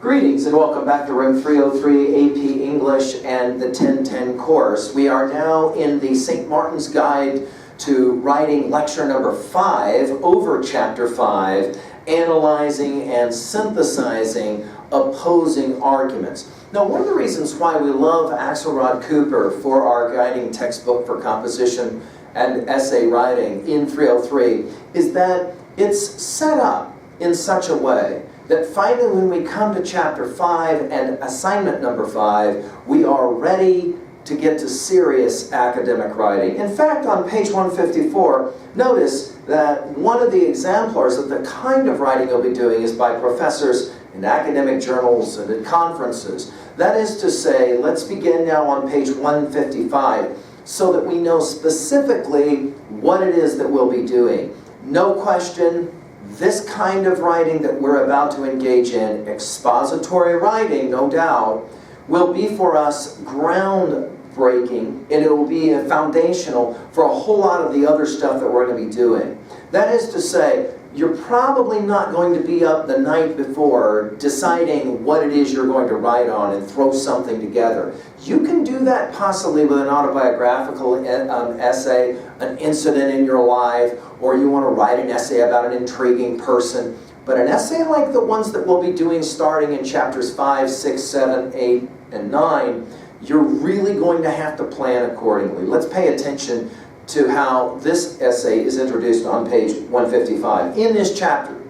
Greetings and welcome back to Room 303 AP English and the 1010 course. We are now in the St. Martin's Guide to Writing lecture number 5 over chapter 5, analyzing and synthesizing opposing arguments. Now, one of the reasons why we love Axelrod Cooper for our guiding textbook for composition and essay writing in 303 is that it's set up in such a way that finally when we come to chapter 5 and assignment number 5, we are ready to get to serious academic writing. In fact, on page 154, notice that one of the exemplars of the kind of writing you'll be doing is by professors in academic journals and at conferences. That is to say, let's begin now on page 155 so that we know specifically what it is that we'll be doing. No question, this kind of writing that we're about to engage in, expository writing, no doubt, will be for us groundbreaking, and it will be foundational for a whole lot of the other stuff that we're going to be doing. That is to say, you're probably not going to be up the night before deciding what it is you're going to write on and throw something together. You can do that possibly with an autobiographical essay, an incident in your life, or you want to write an essay about an intriguing person. But an essay like the ones that we'll be doing starting in chapters 5, 6, 7, 8, and 9, you're really going to have to plan accordingly. Let's pay attention to how this essay is introduced on page 155. In this chapter,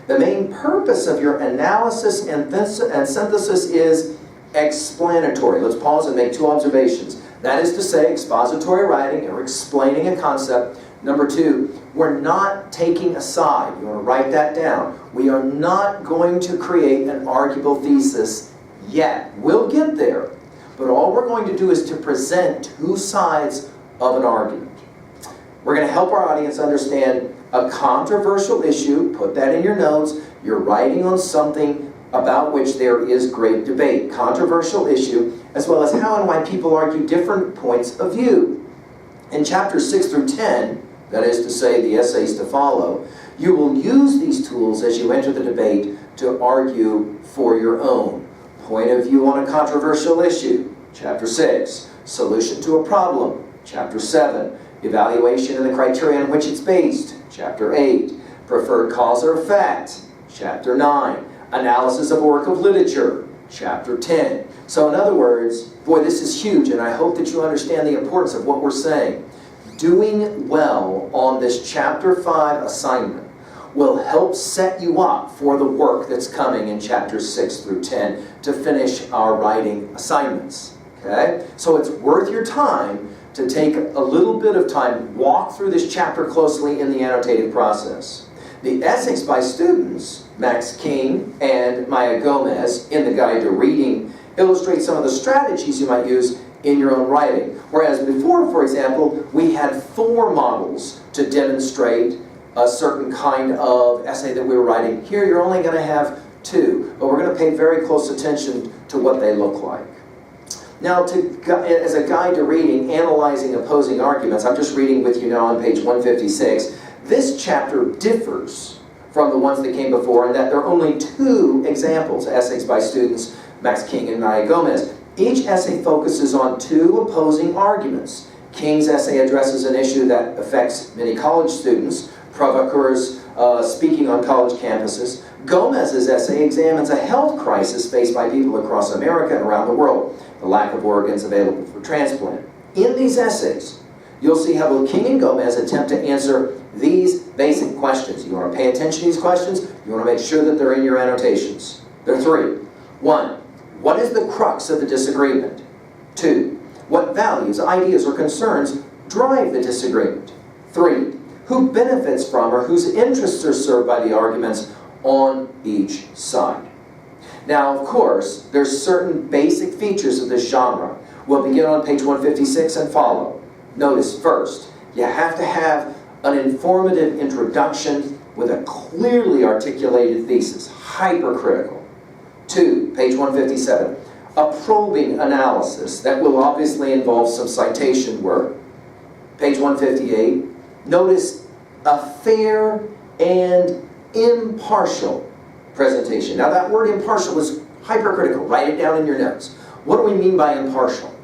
the main purpose of your analysis and synthesis is explanatory. Let's pause and make two observations. That is to say, expository writing or explaining a concept. Number 2, we're not taking a side. You want to write that down. We are not going to create an arguable thesis yet. We'll get there. But all we're going to do is to present two sides of an argument. We're going to help our audience understand a controversial issue. Put that in your notes. You're writing on something about which there is great debate. Controversial issue, as well as how and why people argue different points of view. In chapters 6 through 10, that is to say the essays to follow, you will use these tools as you enter the debate to argue for your own point of view on a controversial issue. Chapter 6, solution to a problem. Chapter 7, evaluation and the criteria on which it's based. Chapter 8, preferred cause or effect. Chapter 9, analysis of a work of literature. Chapter 10. So in other words, boy, this is huge, and I hope that you understand the importance of what we're saying. Doing well on this chapter 5 assignment will help set you up for the work that's coming in chapters 6 through 10 to finish our writing assignments. Okay? So it's worth your time to take a little bit of time, walk through this chapter closely in the annotated process. The essays by students, Max King and Maya Gomez, in the Guide to Reading, illustrate some of the strategies you might use in your own writing. Whereas before, for example, we had 4 models to demonstrate a certain kind of essay that we were writing. Here you're only going to have 2, but we're going to pay very close attention to what they look like. Now, as a guide to reading, analyzing opposing arguments, I'm just reading with you now on page 156. This chapter differs from the ones that came before in that there are only 2 examples, essays by students, Max King and Maya Gomez. Each essay focuses on 2 opposing arguments. King's essay addresses an issue that affects many college students, provocateurs speaking on college campuses. Gomez's essay examines a health crisis faced by people across America and around the world, the lack of organs available for transplant. In these essays, you'll see how both King and Gomez attempt to answer these basic questions. You want to pay attention to these questions. You want to make sure that they're in your annotations. There are 3. 1, what is the crux of the disagreement? 2, what values, ideas, or concerns drive the disagreement? 3, who benefits from or whose interests are served by the arguments on each side? Now, of course, there's certain basic features of this genre. We'll begin on page 156 and follow. Notice first, you have to have an informative introduction with a clearly articulated thesis, hypercritical. 2, page 157, a probing analysis that will obviously involve some citation work. Page 158, notice a fair and impartial presentation. Now that word impartial is Hypercritical. Write it down in your notes. What do we mean by impartial?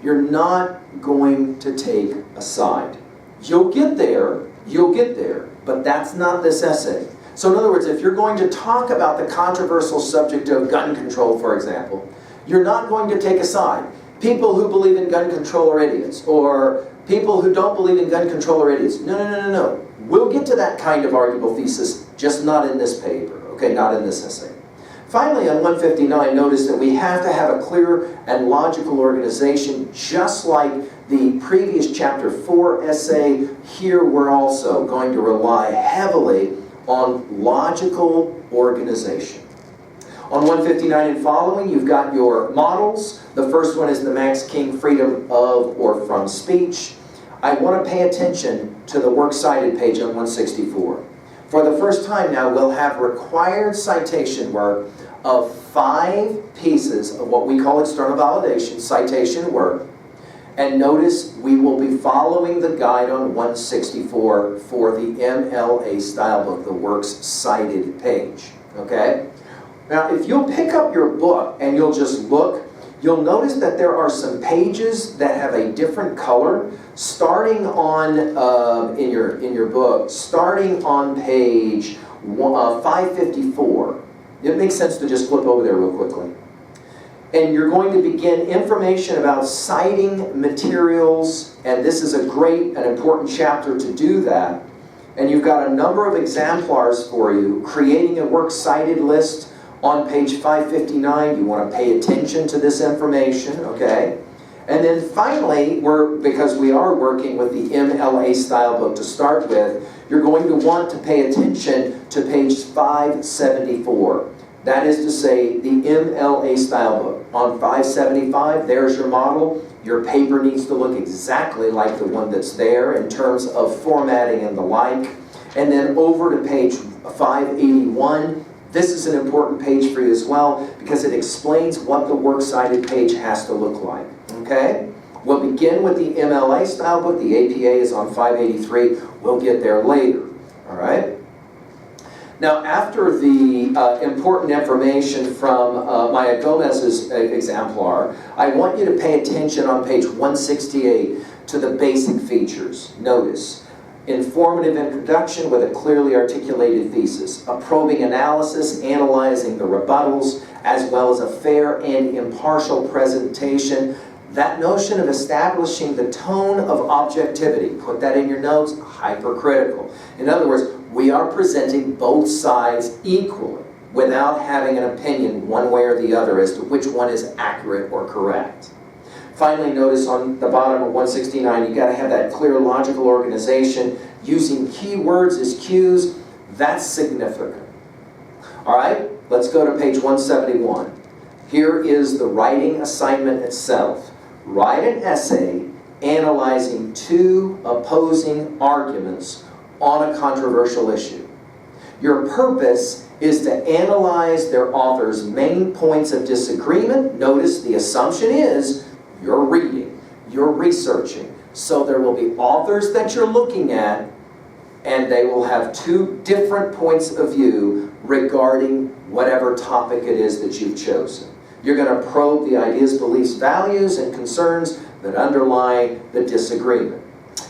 You're not going to take a side. You'll get there, but that's not this essay. So in other words, if you're going to talk about the controversial subject of gun control, for example, you're not going to take a side. People who believe in gun control are idiots, or people who don't believe in gun control are idiots. No. We'll get to that kind of arguable thesis, just not in this paper, okay, not in this essay. Finally, on 159, notice that we have to have a clear and logical organization, just like the previous chapter 4 essay. Here we're also going to rely heavily on logical organization. On 159 and following, you've got your models. The first one is the Max King freedom of or from speech. I want to pay attention to the works cited page on 164. For the first time now, we'll have required citation work of 5 pieces of what we call external validation, citation work. And notice we will be following the guide on 164 for the Mla Style Book, the works cited page. Okay? Now, if you'll pick up your book and you'll just look, you'll notice that there are some pages that have a different color, starting on, in your book, starting on page 554. It makes sense to just flip over there real quickly. And you're going to begin information about citing materials, and this is a great and important chapter to do that. And you've got a number of exemplars for you, creating a works cited list. On page 559, you want to pay attention to this information, okay? And then finally, because we are working with the Mla Style Book to start with, you're going to want to pay attention to page 574. That is to say, the Mla Style Book. On 575, there's your model. Your paper needs to look exactly like the one that's there in terms of formatting and the like. And then over to page 581, this is an important page for you as well because it explains what the works cited page has to look like. Okay? We'll begin with the Mla Style Book. The APA is on 583. We'll get there later. All right? Now, after the important information from Maya Gomez's exemplar, I want you to pay attention on page 168 to the basic features. Notice, informative introduction with a clearly articulated thesis, a probing analysis analyzing the rebuttals, as well as a fair and impartial presentation. That notion of establishing the tone of objectivity, put that in your notes, hypercritical. In other words, we are presenting both sides equally without having an opinion one way or the other as to which one is accurate or correct. Finally, notice on the bottom of 169, you've got to have that clear logical organization using keywords as cues. That's significant. All right, let's go to page 171. Here is the writing assignment itself. Write an essay analyzing 2 opposing arguments on a controversial issue. Your purpose is to analyze their author's main points of disagreement. Notice the assumption is you're reading, you're researching. So there will be authors that you're looking at, and they will have 2 different points of view regarding whatever topic it is that you've chosen. You're going to probe the ideas, beliefs, values, and concerns that underlie the disagreement.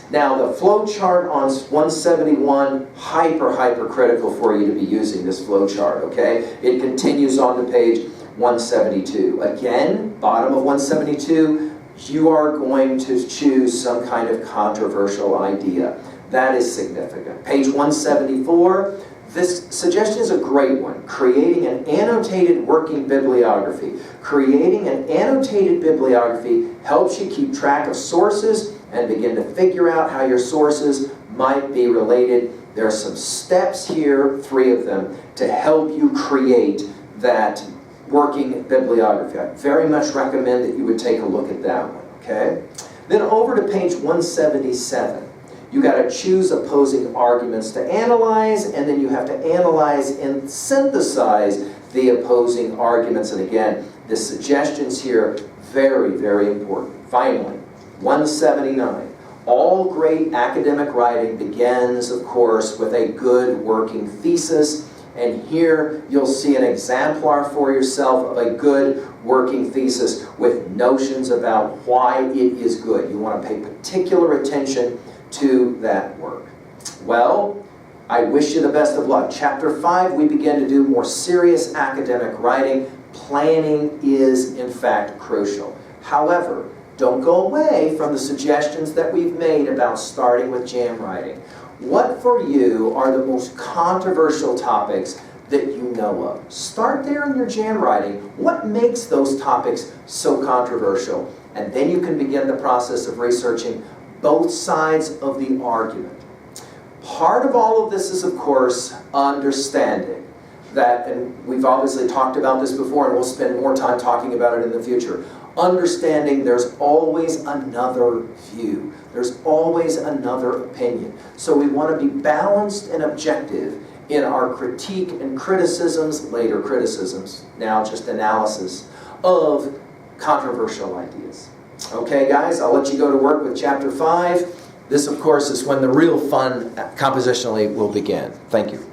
Now, the flow chart on 171, hypercritical for you to be using this flow chart, okay? It continues on to page 172. Again, bottom of 172, you are going to choose some kind of controversial idea. That is significant. Page 174, this suggestion is a great one. Creating an annotated working bibliography. Creating an annotated bibliography helps you keep track of sources and begin to figure out how your sources might be related. There are some steps here, 3 of them, to help you create that working bibliography. I very much recommend that you would take a look at that one, okay? Then over to page 177. You got to choose opposing arguments to analyze, and then you have to analyze and synthesize the opposing arguments. And again, the suggestions here, very important. Finally, 179. All great academic writing begins, of course, with a good working thesis. And here you'll see an exemplar for yourself of a good working thesis with notions about why it is good. You want to pay particular attention to that work. Well, I wish you the best of luck. Chapter 5, we begin to do more serious academic writing. Planning is, in fact, crucial. However, don't go away from the suggestions that we've made about starting with jam writing. What for you are the most controversial topics that you know of? Start there in your jam writing. What makes those topics so controversial? And then you can begin the process of researching both sides of the argument. Part of all of this is, of course, understanding that, and we've obviously talked about this before, and we'll spend more time talking about it in the future, understanding there's always another view. There's always another opinion. So we want to be balanced and objective in our critique and criticisms, later criticisms, now just analysis, of controversial ideas. Okay, guys, I'll let you go to work with Chapter 5. This, of course, is when the real fun compositionally will begin. Thank you.